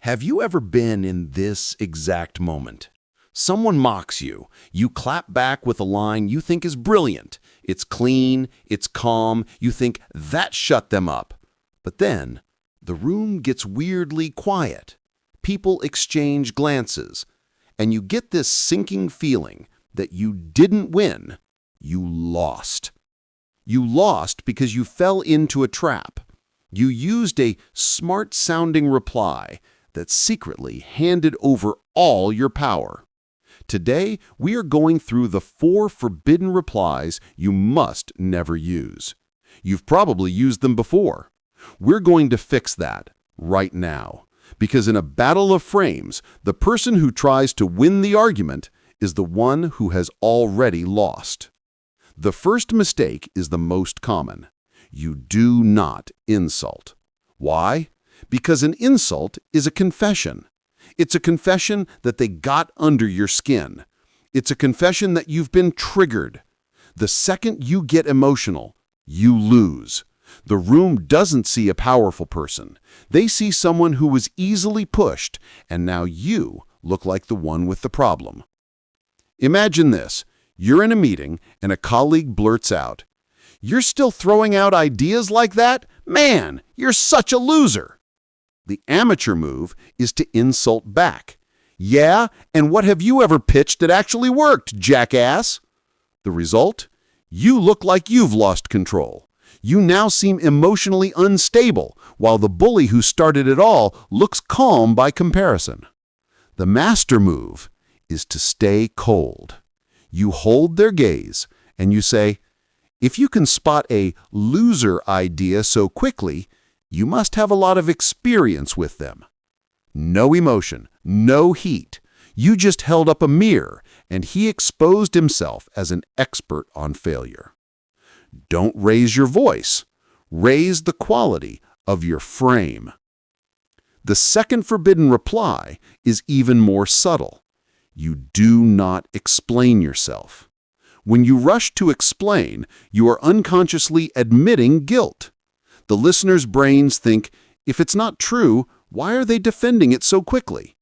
Have you ever been in this exact moment? Someone mocks you. You clap back with a line you think is brilliant. It's clean, it's calm, you think that shut them up. But then, the room gets weirdly quiet. People exchange glances, and you get this sinking feeling that you didn't win, you lost. You lost because you fell into a trap. You used a smart-sounding reply that secretly handed over all your power. Today, we are going through the 4 forbidden replies you must never use. You've probably used them before. We're going to fix that right now, because in a battle of frames, the person who tries to win the argument is the one who has already lost. The first mistake is the most common. You do not insult. Why? Because an insult is a confession. It's a confession that they got under your skin. It's a confession that you've been triggered. The second you get emotional, you lose. The room doesn't see a powerful person. They see someone who was easily pushed, and now you look like the one with the problem. Imagine this. You're in a meeting, and a colleague blurts out, "You're still throwing out ideas like that? Man, you're such a loser." The amateur move is to insult back. "Yeah, and what have you ever pitched that actually worked, jackass?" The result? You look like you've lost control. You now seem emotionally unstable, while the bully who started it all looks calm by comparison. The master move is to stay cold. You hold their gaze, and you say, "If you can spot a loser idea so quickly, you must have a lot of experience with them." No emotion, no heat. You just held up a mirror, and he exposed himself as an expert on failure. Don't raise your voice. Raise the quality of your frame. The second forbidden reply is even more subtle. You do not explain yourself. When you rush to explain, you are unconsciously admitting guilt. The listener's brains think, if it's not true, why are they defending it so quickly?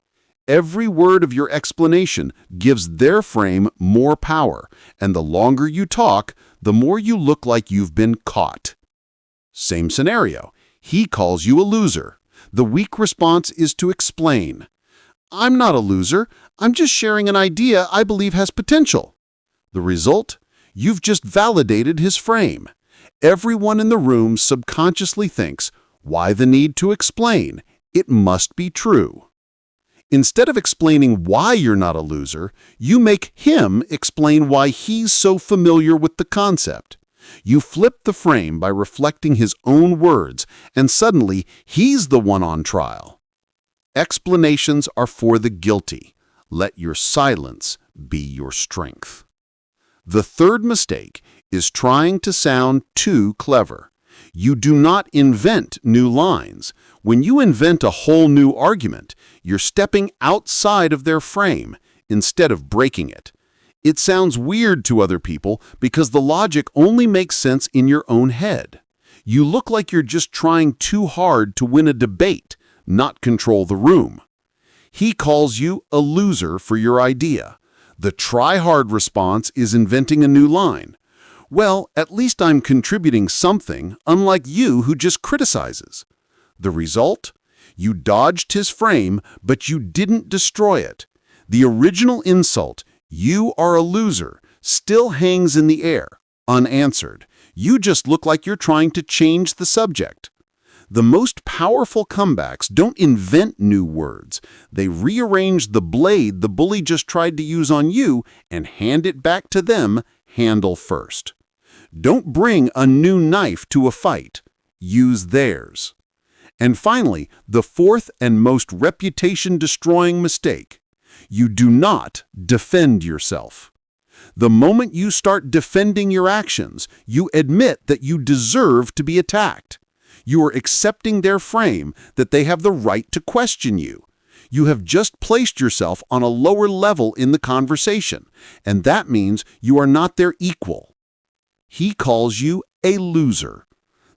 Every word of your explanation gives their frame more power, and the longer you talk, the more you look like you've been caught. Same scenario. He calls you a loser. The weak response is to explain. "I'm not a loser. I'm just sharing an idea I believe has potential." The result? You've just validated his frame. Everyone in the room subconsciously thinks, why the need to explain? It must be true. Instead of explaining why you're not a loser, you make him explain why he's so familiar with the concept. You flip the frame by reflecting his own words, and suddenly he's the one on trial. Explanations are for the guilty. Let your silence be your strength. The third mistake is trying to sound too clever. You do not invent new lines. When you invent a whole new argument, you're stepping outside of their frame instead of breaking it. It sounds weird to other people because the logic only makes sense in your own head. You look like you're just trying too hard to win a debate, not control the room. He calls you a loser for your idea. The try-hard response is inventing a new line. "Well, at least I'm contributing something, unlike you who just criticizes." The result? You dodged his frame, but you didn't destroy it. The original insult, "You are a loser," still hangs in the air, unanswered. You just look like you're trying to change the subject. The most powerful comebacks don't invent new words. They rearrange the blade the bully just tried to use on you and hand it back to them, handle first. Don't bring a new knife to a fight. Use theirs. And finally, the fourth and most reputation-destroying mistake. You do not defend yourself. The moment you start defending your actions, you admit that you deserve to be attacked. You are accepting their frame that they have the right to question you. You have just placed yourself on a lower level in the conversation, and that means you are not their equal. He calls you a loser.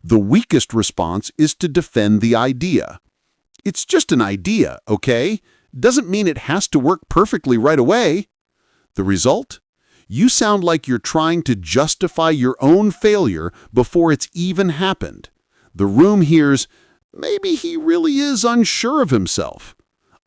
The weakest response is to defend the idea. It's just an idea, okay? Doesn't mean it has to work perfectly right away. The result? You sound like you're trying to justify your own failure before it's even happened. The room hears, maybe he really is unsure of himself.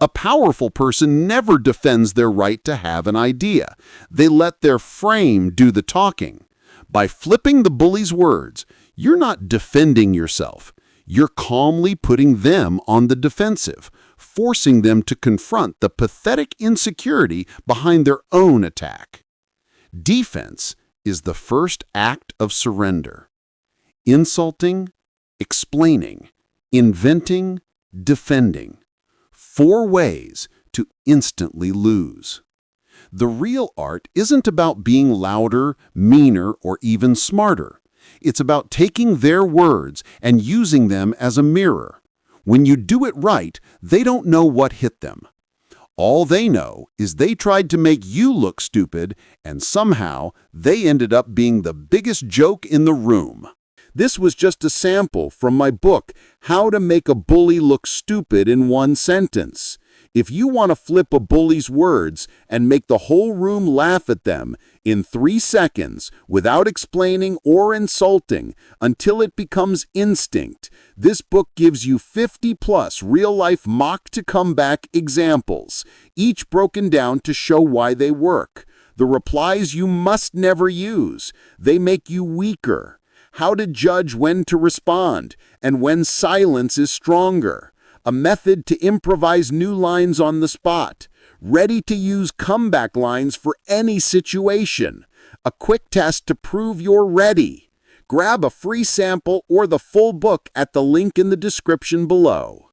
A powerful person never defends their right to have an idea. They let their frame do the talking. By flipping the bully's words, you're not defending yourself. You're calmly putting them on the defensive, forcing them to confront the pathetic insecurity behind their own attack. Defense is the first act of surrender. Insulting, explaining, inventing, defending. 4 ways to instantly lose. The real art isn't about being louder, meaner, or even smarter. It's about taking their words and using them as a mirror. When you do it right, they don't know what hit them. All they know is they tried to make you look stupid, and somehow they ended up being the biggest joke in the room. This was just a sample from my book, How to Make a Bully Look Stupid in 1 Sentence. If you want to flip a bully's words and make the whole room laugh at them in 3 seconds without explaining or insulting until it becomes instinct, this book gives you 50+ real-life mock-to-comeback examples, each broken down to show why they work. The replies you must never use. They make you weaker. How to judge when to respond and when silence is stronger. A method to improvise new lines on the spot. Ready to use comeback lines for any situation. A quick test to prove you're ready. Grab a free sample or the full book at the link in the description below.